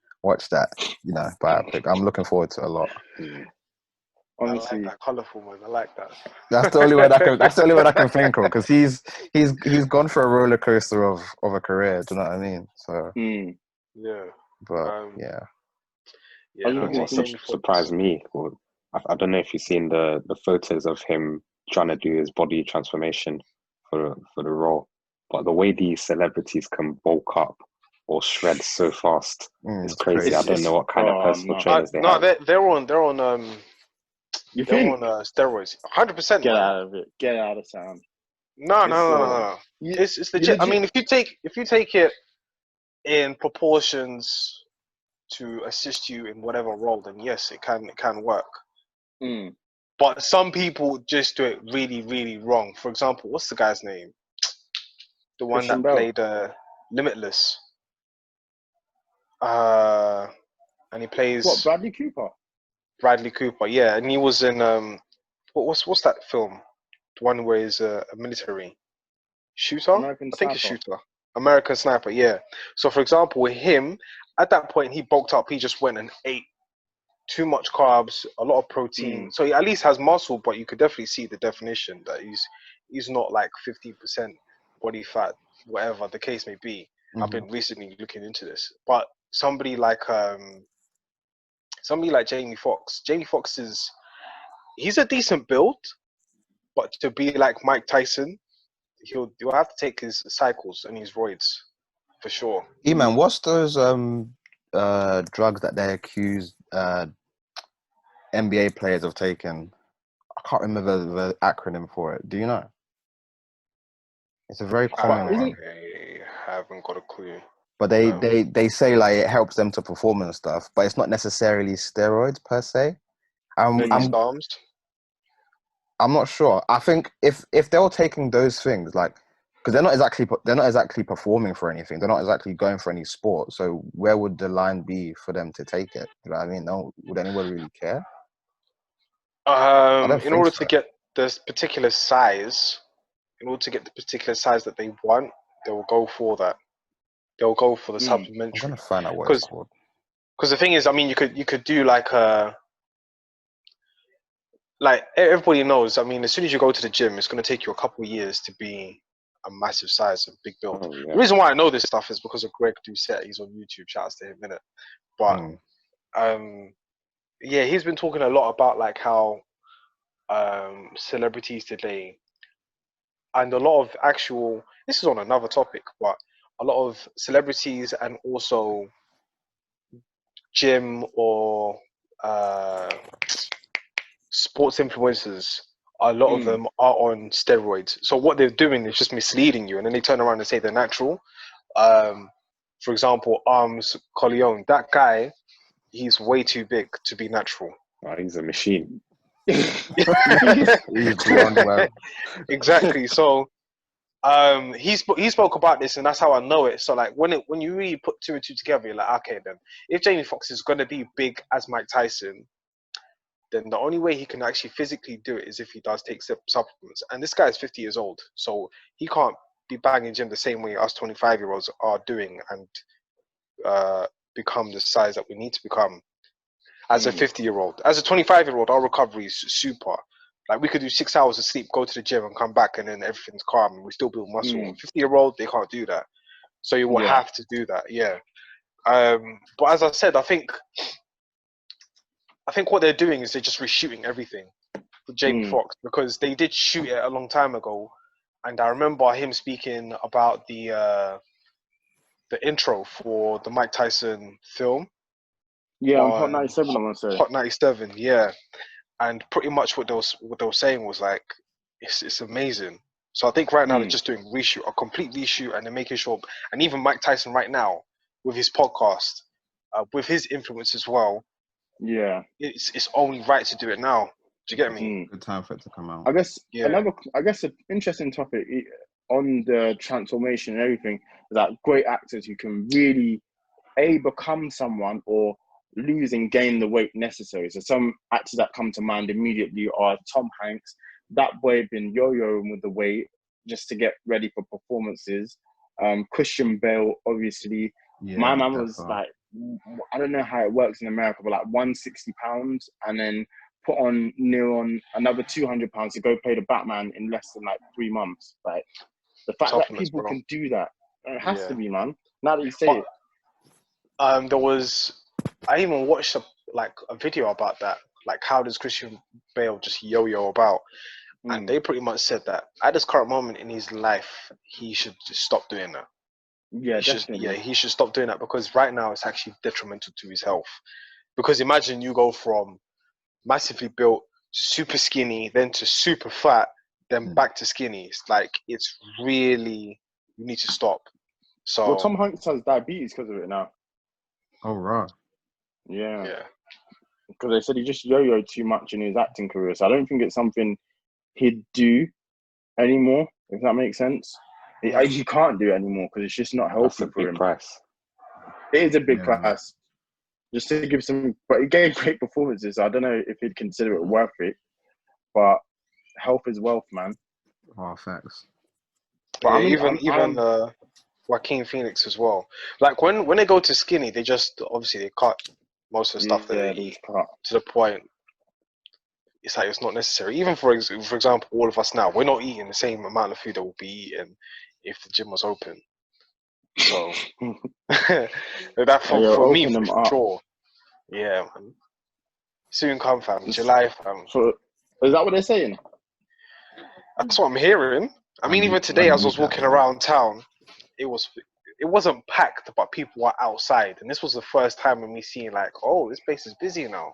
A: that, you know, biopic. I'm looking forward to it a lot.
B: Honestly,
D: I like that colourful, man. I like that.
A: That's the only word I can think of, because he's gone for a roller coaster of a career. Do you know what I mean? So
D: yeah,
A: but yeah.
C: What surprised me, I don't know if you've seen the photos of him trying to do his body transformation for the role, but the way these celebrities can bulk up or shred so fast is crazy. I don't know what kind of personal trainers they have.
D: They're on
B: you think?
D: On steroids, 100%.
B: Get out of it. Get out of town.
D: No. It's legit. I mean, if you take it in proportions to assist you in whatever role, then yes, it can work. But some people just do it really, really wrong. For example, what's the guy's name? The one
B: Christian
D: that
B: Bale.
D: played Limitless. And he plays
B: what? Bradley Cooper.
D: Bradley Cooper, yeah, and he was in what's that film? The one where he's a military shooter.
B: American Sniper.
D: I think it's shooter. American Sniper, yeah. So for example, with him, at that point he bulked up. He just went and ate too much carbs, a lot of protein. So he at least has muscle, but you could definitely see the definition that he's not like 50% body fat, whatever the case may be. I've been recently looking into this, but somebody like Jamie Foxx. Jamie Foxx he's a decent build, but to be like Mike Tyson, he'll have to take his cycles and his roids for sure.
A: Eman, what's those drugs that they accuse NBA players of taking? I can't remember the acronym for it. Do you know? It's a very common one.
D: I haven't got a clue.
A: But they say like it helps them to perform and stuff, but it's not necessarily steroids per se. I'm not sure. I think if they were taking those things, like, because they're not exactly performing for anything. They're not exactly going for any sport. So where would the line be for them to take it? You know what I mean? No, would anyone really care?
D: In order to get this particular size, that they want, they will go for that. They'll go for the supplementary.
A: I'm gonna find out what it's called.
D: Because the thing is, I mean, you could do like everybody knows. I mean, as soon as you go to the gym, it's gonna take you a couple of years to be a massive size, a big build.
C: Oh, yeah.
D: The reason why I know this stuff is because of Greg Doucette. He's on YouTube. Shouts to him, innit? But yeah, he's been talking a lot about like how celebrities today, and a lot of actual. This is on another topic, but a lot of celebrities and also gym or sports influencers, a lot of them are on steroids. So what they're doing is just misleading you, and then they turn around and say they're natural. For example, Arms Corleone, that guy, he's way too big to be natural.
C: Oh, he's a machine.
D: Exactly. So he spoke about this, and that's how I know it. So like when you really put two and two together, you're like, okay, then if Jamie Foxx is gonna be big as Mike Tyson, then the only way he can actually physically do it is if he does take supplements. And this guy is 50 years old, so he can't be banging gym the same way us 25-year-olds are doing and become the size that we need to become as a 50-year-old. As a 25-year-old, our recovery is super. Like, we could do 6 hours of sleep, go to the gym and come back, and then everything's calm and we still build muscle. 50-year-old, they can't do that. So you will have to do that, but as I said, I think what they're doing is they're just reshooting everything with Jamie Foxx, because they did shoot it a long time ago, and I remember him speaking about the intro for the Mike Tyson film.
B: Yeah, on Hot 97, I want to say.
D: Hot 97, yeah. And pretty much what they were saying was like, it's amazing. So I think right now they're just doing a complete reshoot, and they're making sure. And even Mike Tyson right now, with his podcast, with his influence as well, it's only right to do it now. Do you get me?
A: Good time for it to come out.
B: I guess an interesting topic on the transformation and everything is that great actors who can really become someone or lose and gain the weight necessary. So some actors that come to mind immediately are Tom Hanks. That boy been yo-yoing with the weight just to get ready for performances. Christian Bale, obviously. My man was like, I don't know how it works in America, but like 160 pounds, and then put on another 200 pounds to go play the Batman in less than like 3 months. Like, the fact that people can do that, it has to be, man. Now that you say it.
D: I even watched a video about that. Like, how does Christian Bale just yo-yo about? And they pretty much said that at this current moment in his life, he should just stop doing that.
B: Yeah, definitely.
D: He should stop doing that, because right now it's actually detrimental to his health. Because imagine you go from massively built, super skinny, then to super fat, then back to skinny. It's like, it's really, you need to stop. So,
B: well, Tom Hanks has diabetes because of it now.
A: Oh, right.
B: Yeah. Because they said he just yo-yoed too much in his acting career. So I don't think it's something he'd do anymore, if that makes sense. He can't do it anymore because it's just not healthy for him.
C: Price.
B: It is a big price. Just to give but he gave great performances. So I don't know if he'd consider it worth it. But health is wealth, man.
A: Oh, facts.
D: But even Joaquin Phoenix as well. Like, when they go to skinny, they just obviously they cut most of the stuff that they eat to the point. It's like, it's not necessary. Even for example, all of us now, we're not eating the same amount of food that we'll be eating if the gym was open. So that for me for sure. Yeah, man. Soon come, fam. July, fam.
B: So, is that what they're saying?
D: That's what I'm hearing. I mean, even today as I was walking around town, it wasn't packed, but people were outside, and this was the first time of me seeing like, oh, this place is busy now.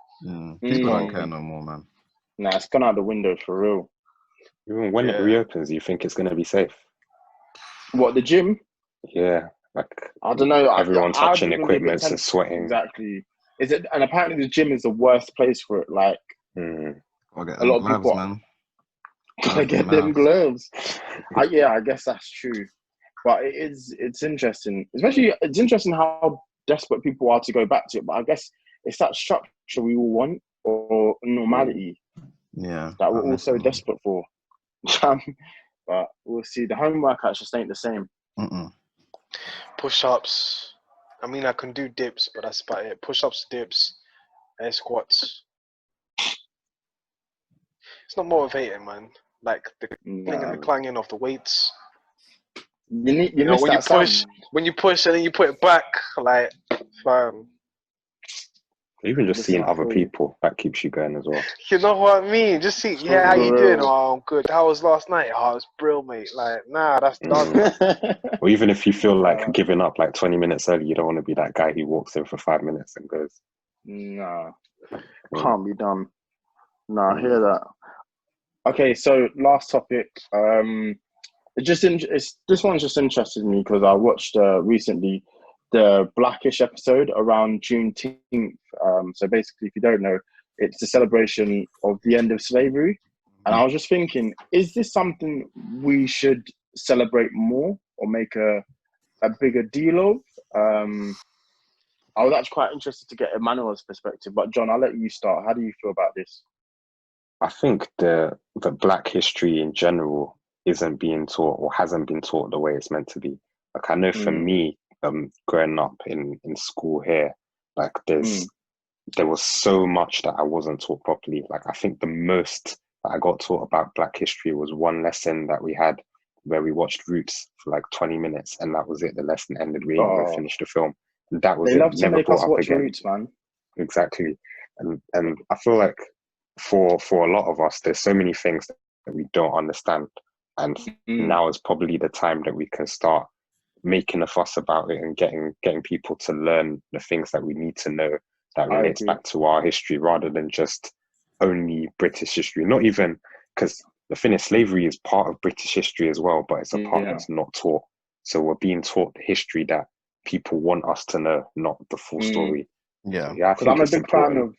A: People don't care no more, man.
B: Nah, it's gone out the window for real.
C: Even when it reopens, you think it's going to be safe?
B: What, the gym?
C: Yeah, like
B: I don't know.
C: Everyone touching equipment and sweating.
B: Exactly. Is it? And apparently the gym is the worst place for it. Like
A: a
B: lot of people,
A: man.
B: Get them gloves. I guess that's true. But it's interesting. Especially, it's interesting how desperate people are to go back to it. But I guess it's that structure we all want, or normality.
A: Yeah.
B: That we're all so desperate for. But we'll see. The home workouts just ain't the same.
D: Push-ups. I mean, I can do dips, but that's about it. Push-ups, dips, air squats. It's not motivating, man. Like the clicking and the clanging of the weights.
B: You know,
D: when you push and then you put it back, like, fam.
C: Even just seeing other people, that keeps you going as well.
D: You know what I mean? Just see, how you doing? Oh, I'm good. How was last night? Oh, it was brilliant, mate. Like, nah, that's done.
C: Or even if you feel like giving up like 20 minutes early, you don't want to be that guy who walks in for 5 minutes and goes.
B: Nah, can't be done. Nah, I hear that. Okay, so last topic. This one's just interested me because I watched recently the Blackish episode around Juneteenth. So basically, if you don't know, it's the celebration of the end of slavery. And I was just thinking, is this something we should celebrate more or make a bigger deal of? I was actually quite interested to get Emmanuel's perspective, but John, I'll let you start. How do you feel about this?
C: I think the Black history in general isn't being taught or hasn't been taught the way it's meant to be. Like, I know for me, growing up in school here, like there was so much that I wasn't taught properly. Like, I think the most that I got taught about Black history was one lesson that we had where we watched Roots for like 20 minutes, and that was it. The lesson ended. We didn't even finish the film. And that was
B: they
C: it.
B: love to
C: Never
B: make
C: brought
B: us
C: up
B: watch
C: again.
B: Roots, man.
C: Exactly. And I feel like for a lot of us, there's so many things that we don't understand. And now is probably the time that we can start making a fuss about it and getting people to learn the things that we need to know that relates back to our history, rather than just only British history. Not even, because the thing is, slavery is part of British history as well, but it's a part that's not taught. So we're being taught the history that people want us to know, not the full story.
A: Yeah,
B: because I'm a big fan of,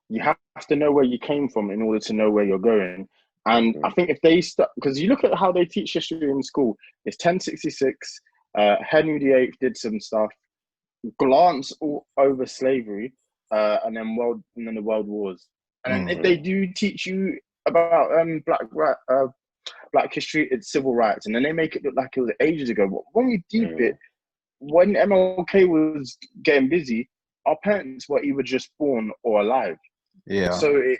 B: you have to know where you came from in order to know where you're going. And I think if they because you look at how they teach history in school, it's 1066, Henry VIII did some stuff, glance all over slavery, and then the world wars. And if they do teach you about Black history, it's civil rights, and then they make it look like it was ages ago. But when we deep it, when MLK was getting busy, our parents were either just born or alive.
A: Yeah.
B: So it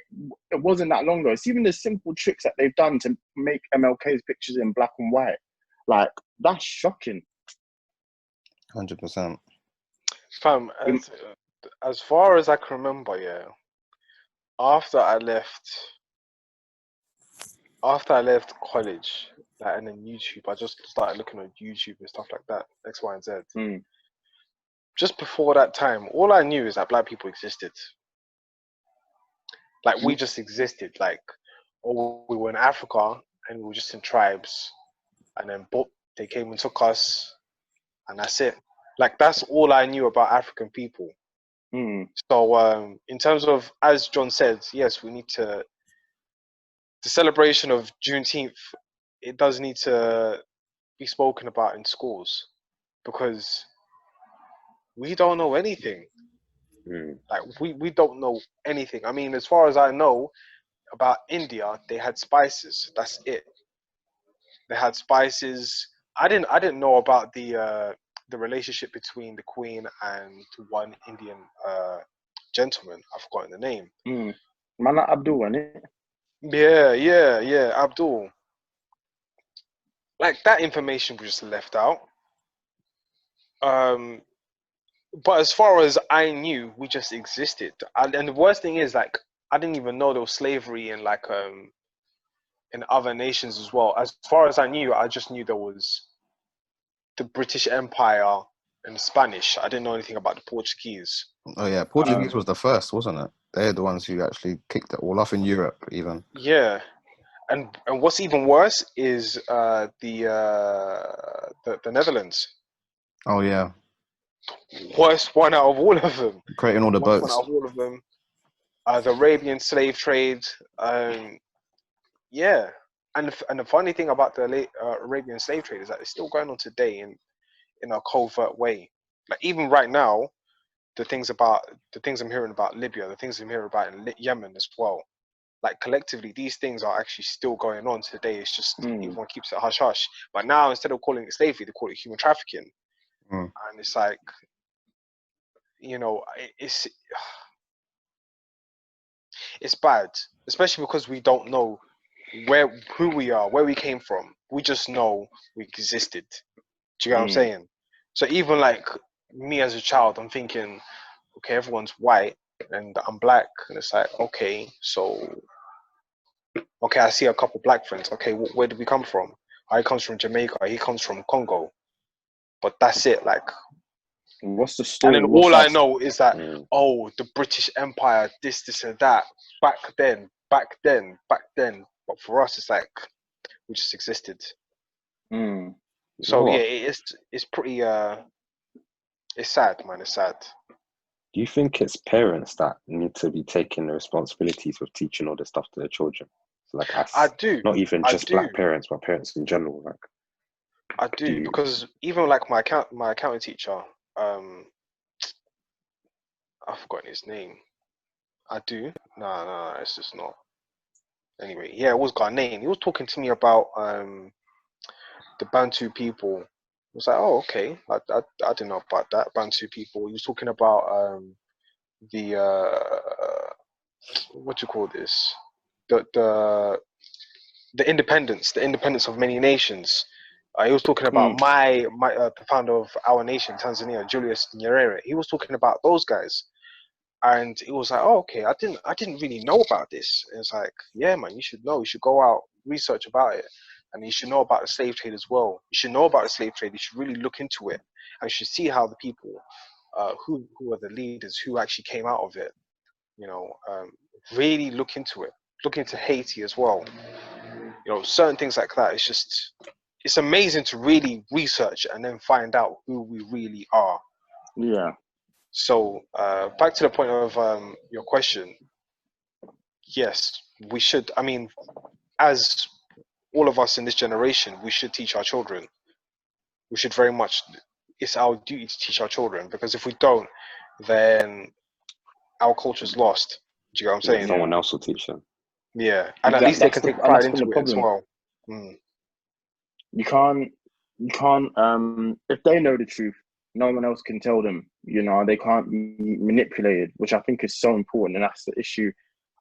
B: wasn't that long ago. It's even the simple tricks that they've done to make MLK's pictures in black and white. Like, that's shocking.
A: 100%.
D: Fam, as far as I can remember, after I left college, like, and then YouTube, I just started looking at YouTube and stuff like that, X, Y, and Z. Just before that time, all I knew is that Black people existed. Like, we just existed. Like, we were in Africa and we were just in tribes, and then they came and took us, and that's it. Like, that's all I knew about African people. So in terms of, as John said, yes, we need the celebration of Juneteenth, it does need to be spoken about in schools, because we don't know anything. Like, we don't know anything. I mean, as far as I know about India, they had spices. That's it. They had spices. I didn't know about the relationship between the Queen and one Indian gentleman. I've forgotten the name.
B: Mana Abdul, isn't it?
D: Yeah, Abdul. Like, that information was just left out. But as far as I knew, we just existed. And the worst thing is, like, I didn't even know there was slavery in like in other nations as well. As far as I knew, I just knew there was the British Empire and the Spanish. I didn't know anything about the Portuguese.
A: Oh yeah, Portuguese was the first, wasn't it? They're the ones who actually kicked it all off in Europe, even.
D: Yeah, and what's even worse is the Netherlands.
A: Oh yeah,
D: Worst one out of all of them.
A: creating all the
D: Worst
A: boats.
D: one out of all of them. The Arabian slave trade. Yeah, and the funny thing about the Arabian slave trade is that it's still going on today in a covert way. Like even right now, the things I'm hearing about Libya, the things I'm hearing about in Yemen as well. Like collectively, these things are actually still going on today. It's just everyone keeps it hush hush. But now instead of calling it slavery, they call it human trafficking. And it's like, you know, it's bad, especially because we don't know who we are, where we came from. We just know we existed. Do you get what I'm saying? So even like me as a child, I'm thinking, okay, everyone's white and I'm black, and it's like, okay, I see a couple black friends. Okay, where did we come from? I comes from Jamaica. He comes from Congo. But that's it. Like,
B: what's the story?
D: And then all I know is that the British Empire, this and that. Back then. But for us, it's like we just existed. So yeah, it's pretty. It's sad, man. It's sad.
C: Do you think it's parents that need to be taking the responsibilities of teaching all this stuff to their children? So like,
D: I do.
C: Not even just black parents, but parents in general. Like,
D: I do because even like my accounting teacher, I've forgotten his name. I do. No, it's just not. Anyway, yeah, it was Ghanaian. He was talking to me about the Bantu people. I was like, oh, okay. I didn't know about that Bantu people. He was talking about the what do you call this? The independence of many nations. He was talking about the founder of our nation, Tanzania, Julius Nyerere. He was talking about those guys, and it was like, oh, okay, I didn't really know about this. And it's like, yeah, man, you should know. You should go out, research about it, and you should know about the slave trade as well. You should know about the slave trade. You should really look into it, and you should see how the people, who are the leaders, who actually came out of it. You know, really look into it. Look into Haiti as well. You know, certain things like that. It's amazing to really research and then find out who we really are.
B: Yeah.
D: So back to the point of your question. Yes, we should. I mean, as all of us in this generation, we should teach our children. We should very much. It's our duty to teach our children, because if we don't, then our culture's lost. Do you know what I'm saying?
C: Someone else will teach them.
D: Yeah, and at least they can take pride into it as well.
B: You can't. If they know the truth, no one else can tell them. You know, they can't be manipulated, which I think is so important, and that's the issue.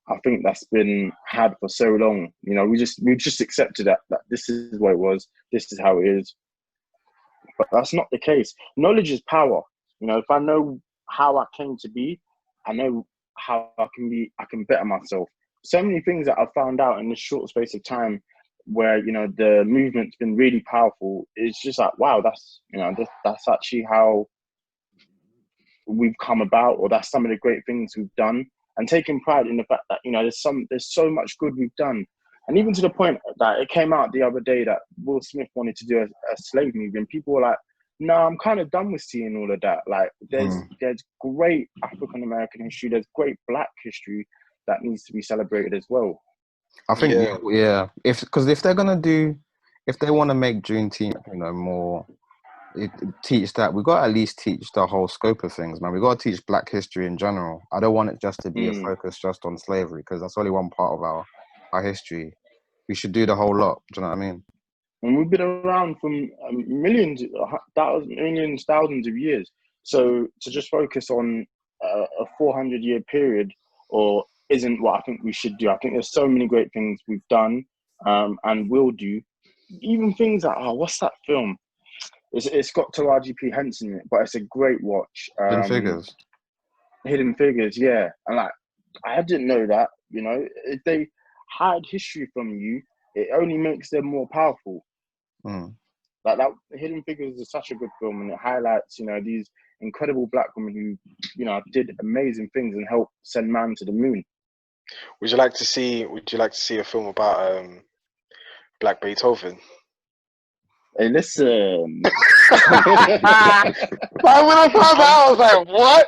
B: I think that's been had for so long. You know, we just accepted that this is what it was. This is how it is. But that's not the case. Knowledge is power. You know, if I know how I came to be, I know how I can better myself. So many things that I've found out in this short space of time, where, you know, the movement's been really powerful. It's just like, wow, that's actually how we've come about, or that's some of the great things we've done, and taking pride in the fact that, you know, there's so much good we've done. And even to the point that it came out the other day that Will Smith wanted to do a slave movie, and people were like, no, I'm kind of done with seeing all of that. Like, there's great African American history, there's great Black history that needs to be celebrated as well.
A: I think if they're gonna if they want to make Juneteenth, you know, more teach that, we got to at least teach the whole scope of things, man. We got to teach Black history in general. I don't want it just to be a focus just on slavery, because that's only one part of our history. We should do the whole lot. Do you know what I mean?
B: And we've been around for millions, thousands of years. So to just focus on a 400-year period isn't what I think we should do. I think there's so many great things we've done and will do. Even things like, what's that film? It's got Taraji P. Henson in it, but it's a great watch.
A: Hidden Figures.
B: Hidden Figures, yeah. And like, I didn't know that. You know, if they hide history from you, it only makes them more powerful. Like that, Hidden Figures is such a good film, and it highlights, you know, these incredible black women who, you know, did amazing things and helped send man to the moon.
D: Would you like to see a film about Black Beethoven?
B: Hey, listen.
D: But when I found out, I was like, what?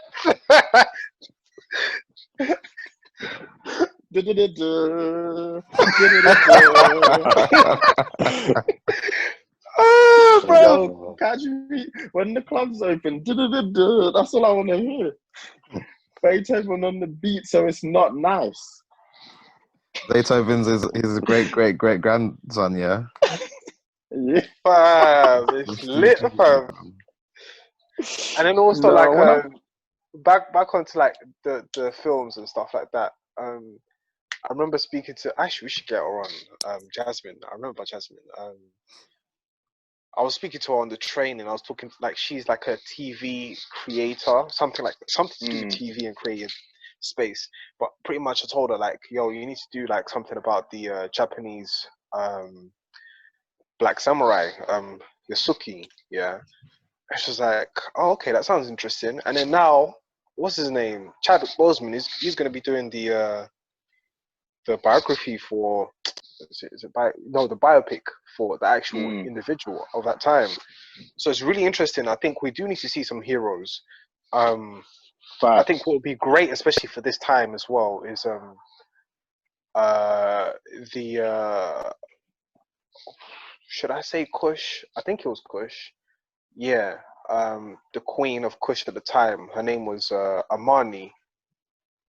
B: Oh, bro, catch me when the club's open. That's all I want to hear. Beethoven on the beat, so it's not nice.
A: Beethoven's his great grandson, yeah.
B: Yeah,
D: Fam, it's lit, fam. And then also back onto like the films and stuff like that. I remember speaking to, actually we should get her on, Jasmine. I remember Jasmine. I was speaking to her on the train, and I was talking like she's like a TV creator, something to do with TV and creative space. But pretty much I told her like, yo, you need to do like something about the Japanese black samurai, Yasuki, yeah. And she was like, oh, okay, that sounds interesting. And then now, what's his name? Chadwick Boseman he's going to be doing the biography for, the biopic for the actual individual of that time. So it's really interesting. I think we do need to see some heroes. I think what would be great, especially for this time as well, is should I say Kush? I think it was Kush. Yeah, the queen of Kush at the time. Her name was Amani.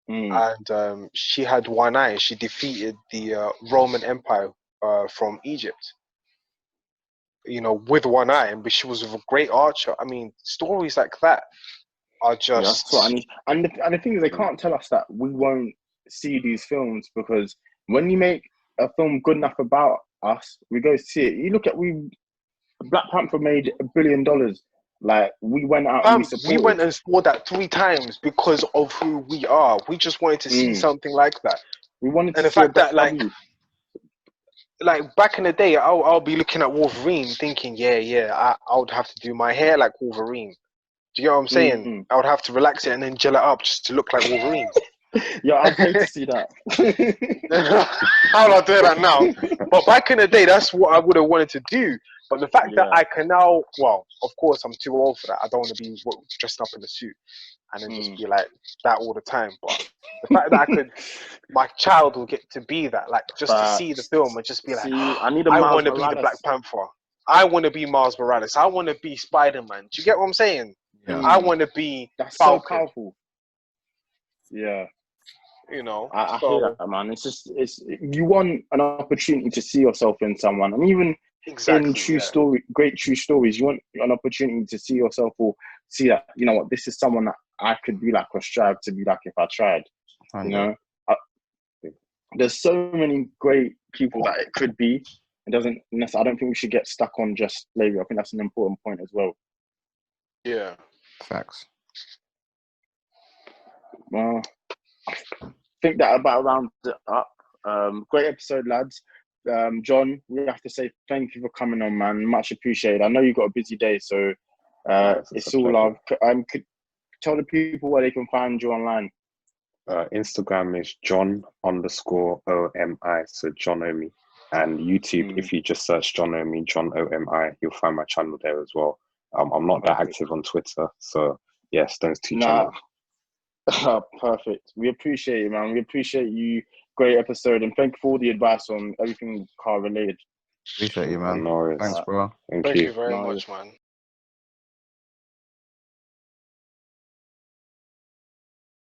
D: And she had one eye. She defeated the Roman Empire from Egypt, you know, with one eye, but she was a great archer. I mean, stories like that are just...
B: Yeah, that's what I need. And the thing is, they can't tell us that we won't see these films, because when you make a film good enough about us, we go see it. You look at, Black Panther made $1 billion. Like, we went out and
D: we went and saw that 3 times because of who we are. We just wanted to see something like that.
B: We wanted to
D: and the
B: see
D: fact that like back in the day, I'll be looking at Wolverine thinking, I would have to do my hair like Wolverine. Do you get what I'm saying? I would have to relax it and then gel it up just to look like Wolverine.
B: Yeah, I'd hate to see that.
D: How would I do that now? But back in the day, that's what I would have wanted to do. But the fact that I can now, well, of course, I'm too old for that. I don't want to be dressed up in a suit and then just be like that all the time. But the fact that my child will get to be that, like just to see the film and just be like, I want to be the Black Panther. I want to be Miles Morales. I want to be Spider-Man. Do you get what I'm saying? Yeah. I want to be Falcon.
B: So powerful. Yeah.
D: You know,
B: I hear that, man. It's you want an opportunity to see yourself in someone, and even in great true stories, you want an opportunity to see yourself or see that, you know what, this is someone that I could be like or strive to be like if I tried. You know, there's so many great people that it could be. It doesn't necessarily. I don't think we should get stuck on just slavery. I think that's an important point as well.
D: Yeah,
A: facts.
B: Well, I think that about rounds it up. Great episode, lads. John, we have to say thank you for coming on, man. Much appreciated. I know you've got a busy day, so it's all love. Could tell the people where they can find you online.
C: Instagram is John_OMI, so John Omi. And YouTube, if you just search John Omi, John OMI, you'll find my channel there as well. I'm not that active on Twitter, so yes, those 2 channels.
B: Perfect. We appreciate it, man. We appreciate you. Great episode, and thank you for all the advice on everything car related.
A: Appreciate you, man.
C: No worries.
A: Thanks, bro.
D: Thank you very much, man.